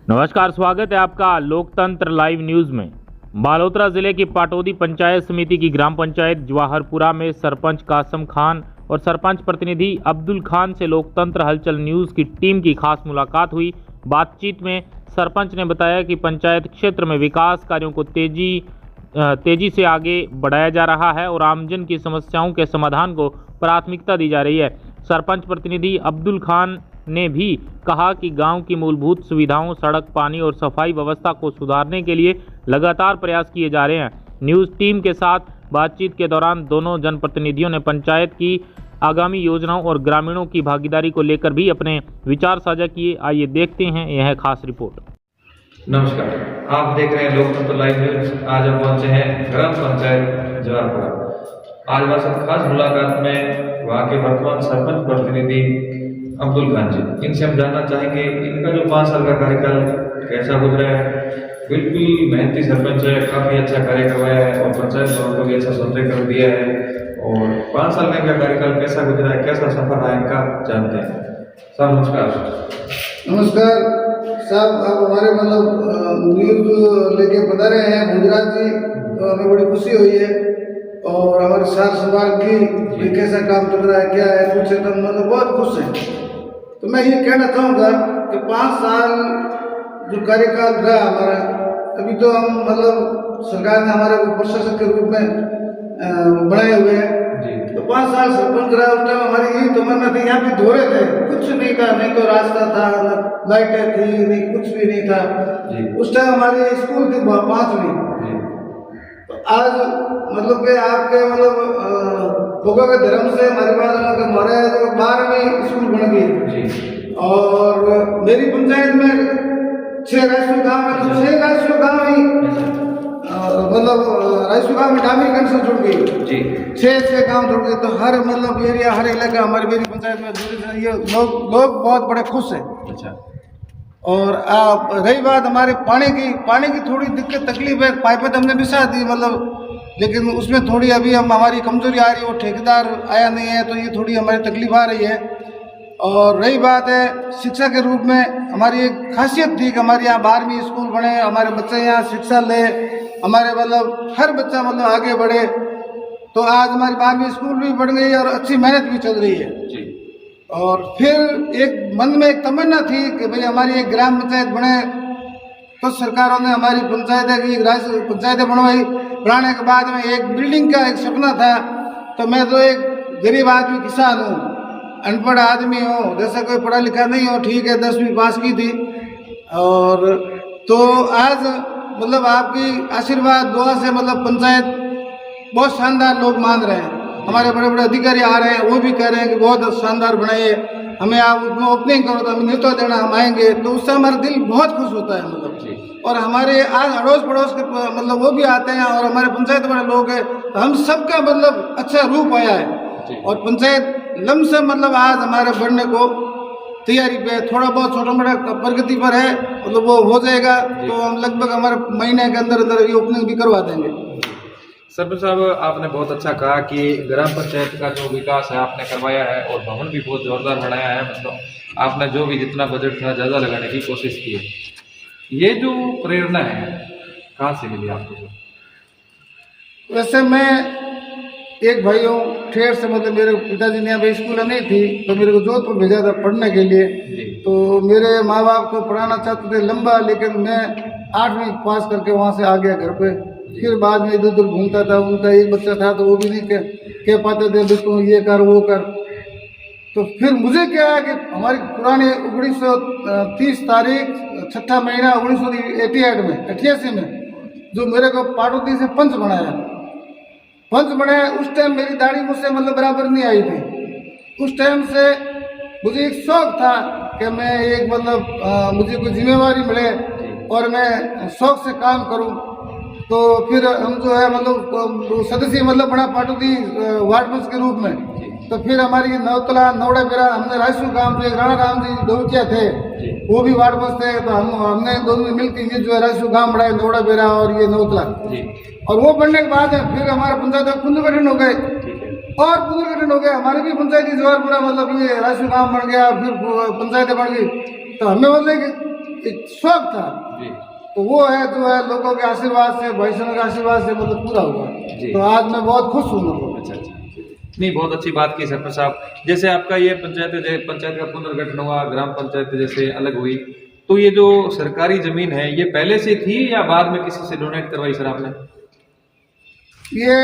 नमस्कार, स्वागत है आपका लोकतंत्र लाइव न्यूज में। बालोतरा जिले की पाटौदी पंचायत समिति की ग्राम पंचायत जवाहरपुरा में सरपंच कासम खान और सरपंच प्रतिनिधि अब्दुल खान से लोकतंत्र हलचल न्यूज की टीम की खास मुलाकात हुई। बातचीत में सरपंच ने बताया कि पंचायत क्षेत्र में विकास कार्यों को तेजी से आगे बढ़ाया जा रहा है और आमजन की समस्याओं के समाधान को प्राथमिकता दी जा रही है। सरपंच प्रतिनिधि अब्दुल खान ने भी कहा कि गांव की मूलभूत सुविधाओं, सड़क, पानी और सफाई व्यवस्था को सुधारने के लिए लगातार प्रयास किए जा रहे हैं। न्यूज़ टीम के साथ बातचीत के दौरान दोनों जनप्रतिनिधियों ने पंचायत की आगामी योजनाओं और ग्रामीणों की भागीदारी को लेकर भी अपने विचार साझा किए। आइए देखते हैं यह खास रिपोर्ट। नमस्कार, आप देख रहे हैं लोकतंत्र लाइव न्यूज। आज हम पहुंचे हैं ग्राम पंचायत जवाहरपुरा। आज हमारे साथ खास मुलाकात में वहाँ के वर्तमान सरपंच प्रतिनिधि अब्दुल खान जी। इनसे हम जानना चाहेंगे इनका जो 5 साल का कार्यकाल कैसा गुजरा है। बिल्कुल मेहनती सरपंच है, काफी अच्छा कार्य करवाया है और पंचायत भवन को भी अच्छा सौंदर्यीकरण दिया है। और 5 साल का इनका कार्यकाल कैसा गुजरा है, कैसा सफर रहा है इनका, जानते हैं। साहब नमस्कार। नमस्कार साहब, आप हमारे न्यूज लेके पधारे हैं गुजरात जी, तो हमें बड़ी खुशी हुई है। और हमारे साथ संभाल की कैसा काम चल रहा है, क्या है, कुछ एकदम बहुत खुश है। तो मैं ये कहना चाहूँगा कि 5 साल जो कार्यकाल रहा हमारा, अभी तो हम सरकार ने हमारे को प्रशासक के रूप में बनाए हुए हैं। तो 5 साल सरपंच रहा, उस टाइम हमारी यही तमन्ना थी। यहाँ पे धोरे थे, कुछ नहीं था, नहीं तो रास्ता था, लाइटें थी, नहीं कुछ भी नहीं था। उस टाइम हमारी स्कूल थी 5वीं। तो आज कि आपके लोगों के धर्म से हमारे पास हमारे 12वीं स्कूल बन गई। और मेरी पंचायत में 6 राजस्व गाँव में 6 राजस्व गाँव ही राजस्व गाँव में डामी कंसन जुड़ गई। 6 गाँव जुड़ गए। तो हर एरिया, हर इलाका हमारी मेरी पंचायत में जुड़े। ये लोग बहुत बड़े खुश हैं। अच्छा। और रही बात हमारे पानी की थोड़ी दिक्कत तकलीफ है। पाइपें तो हमने बिछा दी लेकिन उसमें थोड़ी अभी हमारी कमजोरी आ रही है। वो ठेकेदार आया नहीं है, तो ये थोड़ी हमारी तकलीफ आ रही है। और रही बात है शिक्षा के रूप में, हमारी एक खासियत थी कि हमारे यहाँ 12वीं स्कूल बने, हमारे बच्चे यहाँ शिक्षा ले, हमारे हर बच्चा आगे बढ़े। तो आज हमारी 12वीं स्कूल भी बढ़ गई और अच्छी मेहनत भी चल रही है। और फिर एक मन में एक तमन्ना थी कि भाई हमारी एक ग्राम पंचायत बने। तो सरकारों ने हमारी पंचायतें बनाने के बाद में एक बिल्डिंग का एक सपना था। तो मैं तो एक गरीब आदमी, किसान हूँ, अनपढ़ आदमी हूँ, जैसा कोई पढ़ा लिखा नहीं हो, ठीक है 10वीं पास की थी। और तो आज आपकी आशीर्वाद दुआ से पंचायत बहुत शानदार लोग मान रहे हैं। हमारे बड़े बड़े अधिकारी आ रहे हैं, वो भी कह रहे हैं कि बहुत शानदार बनाइए, हमें आप उसमें ओपनिंग करो तो हमें न्योता देना, हम आएंगे। तो उससे हमारा दिल बहुत खुश होता है। और हमारे आज अड़ोस पड़ोस के वो भी आते हैं और हमारे पंचायत बड़े लोग हैं। तो हम सबका अच्छा रूप आया है। और पंचायत लमसम आज हमारे बढ़ने को तैयारी पे, थोड़ा बहुत छोटा मोटा प्रगति पर है, वो हो जाएगा। तो हम लगभग हमारे महीने के अंदर ये ओपनिंग भी करवा देंगे। सरपंच साहब, आपने बहुत अच्छा कहा कि ग्राम पंचायत का जो विकास है आपने करवाया है और भवन भी बहुत जोरदार बनाया है। आपने जो भी जितना बजट था ज़्यादा लगाने की कोशिश की है। ये जो प्रेरणा है कहाँ से मिली आपको? वैसे मैं एक भाई हूँ, ठेर से मेरे पिताजी ने यहाँ स्कूल नहीं थी, तो मेरे को जोधपुर भेजा था पढ़ने के लिए। तो मेरे माँ बाप को पढ़ाना चाहते थे लंबा, लेकिन मैं 8वीं पास करके वहाँ से आ गया घर पे। फिर बाद में इधर उधर घूमता था। उनका एक बच्चा था तो वो भी नहीं कह पाते थे बिल्कुल ये कर वो कर। तो फिर मुझे क्या है कि हमारी पुरानी 1930 तारीख 6 महीना 1988 में जो मेरे को पाटौदी से पंच बनाया, उस टाइम मेरी दाढ़ी मुझसे बराबर नहीं आई थी। उस टाइम से मुझे एक शौक था कि मैं एक मुझे कोई जिम्मेवारी मिले और मैं शौक से काम करूं। तो फिर हम जो है सदस्य बना पाटौदी वार्ड पंच के रूप में। तो फिर हमारी नौतला नौड़ा बेरा, हमने राजस्व गाँव जो राणा राम जी दौड़किया थे, वो भी वार्ड पंच थे। तो हमने दोनों मिलकर ये जो है राजस्व गाँव बढ़ाए, नौड़ा बेरा और ये नौतला। और वो बढ़ने के बाद फिर हमारे पंचायत में पुनर्गठन हो गए। और पुनर्गठन हो गया, हमारी भी पंचायती जवाहरपुरा ये राजस्व गाँव बन गया, फिर पंचायतें बन गई। तो हमें एक शौक था, जी तो वो है जो है लोगों के आशीर्वाद से, भाईचारों के आशीर्वाद से मतलब पूरा हुआ। जी। तो आज मैं बहुत खुश हूँ मतलब। अच्छा अच्छा, नहीं बहुत अच्छी बात की सरपंच साहब। जैसे आपका ये पंचायत का पुनर्गठन हुआ, ग्राम पंचायत जैसे अलग हुई, तो ये जो सरकारी जमीन है ये पहले से थी या बाद में किसी से डोनेट करवाई सर आपने? ये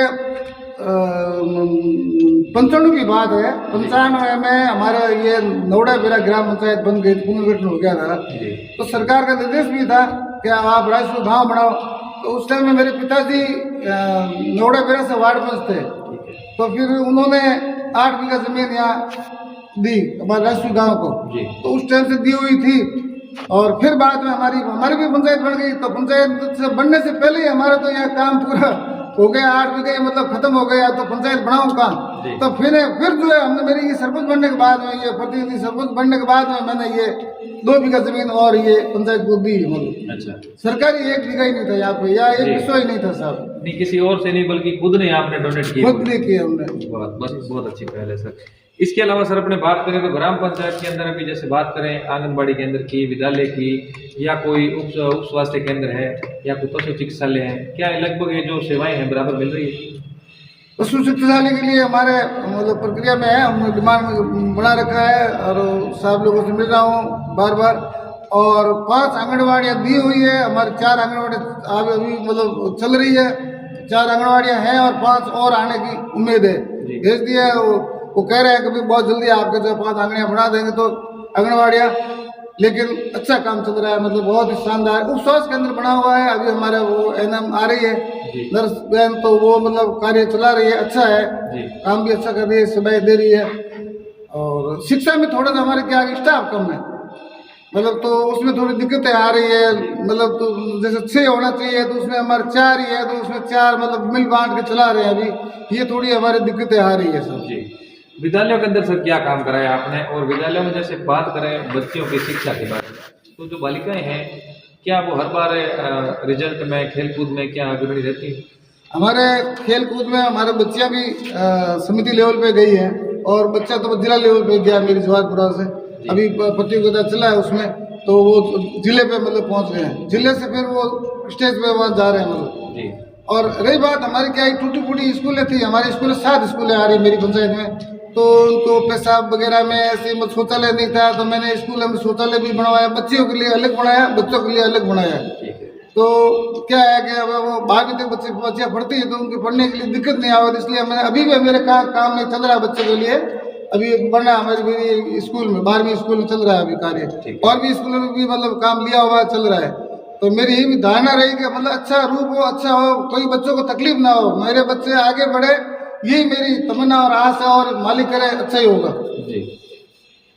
95 की बात है। 95 में हमारा ये नौड़ा बेरा ग्राम पंचायत बन गई, पुनर्गठन हो गया था। जी तो सरकार का निर्देश भी था कि आप राजस्व गाँव बनाओ। तो उस टाइम में मेरे पिताजी नौड़ा बेरा से वार्ड पंच थे, ठीक है तो फिर उन्होंने 8 बीघा जमीन यहाँ दी हमारे राजस्व गाँव को। जी तो उस टाइम से दी हुई थी, और फिर बाद में हमारी भी पंचायत बन गई। तो पंचायत से बनने से पहले ही हमारा तो यहाँ काम पूरा हो गया, 8 बीघे मतलब खत्म हो गया, तो पंचायत बनाऊं कहाँ। तो फिर जो है हमने मेरी ये सरपंच बनने के बाद में, ये प्रतिनिधि सरपंच बनने के बाद में मैंने ये 2 बीघा जमीन और ये पंचायत को दी मतलब। अच्छा, सरकारी 1 बीघा ही नहीं था यहाँ पे, या 1 विषय ही नहीं था साहब। नहीं किसी और से नहीं बल्कि खुद ने आपने डोनेट किया? खुद नहीं किया हमने। बहुत अच्छी पहल है सर। इसके अलावा सर अपने बात करें तो ग्राम पंचायत के अंदर अभी जैसे बात करें आंगनबाड़ी केंद्र की, विद्यालय की, या कोई उप स्वास्थ्य केंद्र है या कोई पशु चिकित्सालय है, क्या लगभग ये जो सेवाएं हैं बराबर मिल रही है? पशु चिकित्सालय के लिए हमारे मतलब प्रक्रिया में है, हमने डिमांड बना रखा है और साहब लोगों से मिल रहा हूँ बार बार। और 5 आंगनबाड़ियाँ दी हुई है, हमारे 4 आंगनबाड़ी अभी मतलब चल रही है। 4 आंगनबाड़ियाँ हैं और 5 और आने की उम्मीद है। भेज दिया है, वो कह रहे हैं कि बहुत जल्दी आपके जो 5 आंगनबाड़ियाँ बना देंगे तो आंगनबाड़ियाँ। लेकिन अच्छा काम चल रहा है, मतलब बहुत ही शानदार। उप स्वास्थ्य केंद्र बना हुआ है, अभी हमारे वो एनएम आ रही है नर्स बहन, तो वो मतलब कार्य चला रही है, अच्छा है, काम भी अच्छा कर रही है, सेवाएं दे रही है। और शिक्षा में थोड़ा सा हमारे क्या स्टाफ कम है मतलब, तो उसमें थोड़ी दिक्कतें आ रही है मतलब। तो जैसे 6 होना चाहिए तो उसमें हमारे 4 ही है, तो उसमें 4 मतलब मिल बांट के चला रहे हैं अभी। ये थोड़ी हमारी दिक्कतें आ रही है सर। जी विद्यालयों के अंदर सर क्या काम कराया आपने? और विद्यालयों में जैसे बात करें बच्चियों की शिक्षा के बारे में, तो जो बालिकाएं हैं क्या वो हर बार रिजल्ट में, खेल कूद में क्या अग्रणी रहती है? हमारे खेल कूद में हमारे बच्चियां भी समिति लेवल पे गई हैं, और बच्चा तो जिला लेवल पे गया मेरी जवाहरपुरा से। अभी प्रतियोगिता चला है उसमें, तो वो जिले पे मतलब पहुंच गए हैं। जिले से फिर वो स्टेज पे वहाँ जा रहे हैं मतलब जी। और रही बात हमारी क्या टूटी फूटी स्कूलें थी, हमारी स्कूलें 7 स्कूलें आ रही मेरी पंचायत में। तो उनको पेशाब वगैरह में ऐसे शौचालय नहीं था, तो मैंने स्कूल में शौचालय भी बनवाया, बच्चियों के लिए अलग बनाया, बच्चों के लिए अलग बनाया। तो क्या है कि अब वो 12वीं तक बच्चियाँ पढ़ती है, तो उनके पढ़ने के लिए दिक्कत नहीं आती, इसलिए मैंने अभी भी मेरे काम में चल रहा है बच्चों के लिए। अभी बनना हमारे स्कूल में 12वीं स्कूल में चल रहा है अभी कार्य, और भी स्कूलों में भी मतलब काम लिया हुआ चल रहा है। तो मेरी ये भी धारणा रही कि मतलब अच्छा रूप हो, अच्छा हो, कोई बच्चों को तकलीफ ना हो, मेरे बच्चे आगे बढ़े, यही मेरी तमन्ना और आस है, और मालिक करे अच्छा ही होगा। जी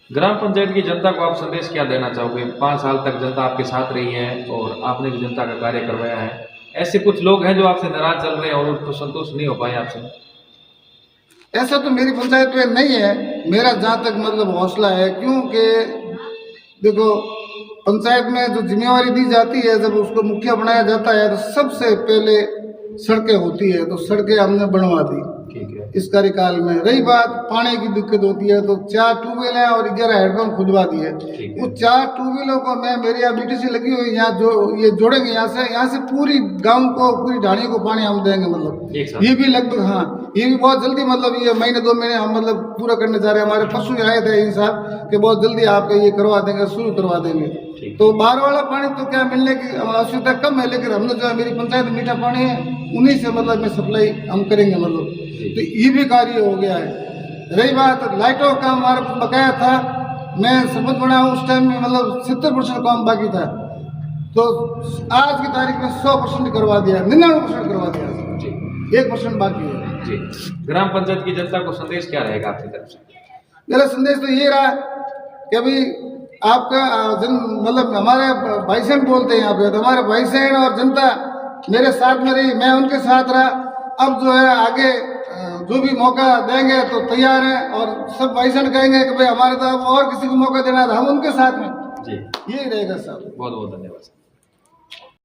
ग्राम पंचायत की जनता को आप संदेश क्या देना चाहोगे? 5 साल तक जनता आपके साथ रही है और आपने भी जनता का कार्य करवाया है। ऐसे कुछ लोग हैं जो आपसे नाराज चल रहे हैं और उसको संतुष्ट नहीं हो पाए आपसे? ऐसा तो मेरी पंचायत में नहीं है, मेरा जहाँ तक मतलब हौसला है, क्योंकि देखो पंचायत में जो जिम्मेवारी दी जाती है, जब उसको मुखिया बनाया जाता है तो सबसे पहले सड़कें होती है, तो सड़कें हमने बनवा दी इस कार्यकाल में। रही बात पानी की दिक्कत होती है, तो 4 ट्यूबवेल है और 11 हैंडपंप खुदवा दिए। उस 4 ट्यूबवेलों को मैं मेरे यहाँ BTC लगी हुई यहाँ जो ये जोड़ेंगे, यहाँ से पूरी गांव को, पूरी ढाणी को पानी हम देंगे मतलब। ये भी लगभग हाँ, ये भी बहुत जल्दी मतलब ये महीने 2 महीने हम मतलब पूरा करने जा रहे हैं। हमारे पशु आए थे इन साहब कि बहुत जल्दी आपका ये करवा देंगे, शुरू करवा देंगे। तो बाहर वाला पानी तो क्या मिलने की आवश्यकता कम है, लेकिन हमने जो है मेरी पंचायत में मीठा पानी है, उन्हीं से मतलब में सप्लाई हम करेंगे मतलब। तो ये भी कार्य हो गया है। रही बात लाइटों का, हमारा बकाया था, मैं सरपंच बना उस टाइम में मतलब 70% काम बाकी था, तो आज की तारीख में 100% करवा दिया, 99% करवा दिया, 1% बाकी है। जी ग्राम पंचायत की जनता को संदेश क्या रहेगा आपकी तरफ से? मेरा संदेश तो ये रहा कि अभी आपका मतलब हमारे भाई बहन बोलते हैं यहाँ पे, तो हमारे भाई बहन और जनता मेरे साथ में रही, मैं उनके साथ रहा। अब जो है आगे जो भी मौका देंगे तो तैयार है, और सब भाई बहन कहेंगे कि भाई हमारे तो और किसी को मौका देना है, हम उनके साथ में। जी यही रहेगा साहब। बहुत बहुत धन्यवाद।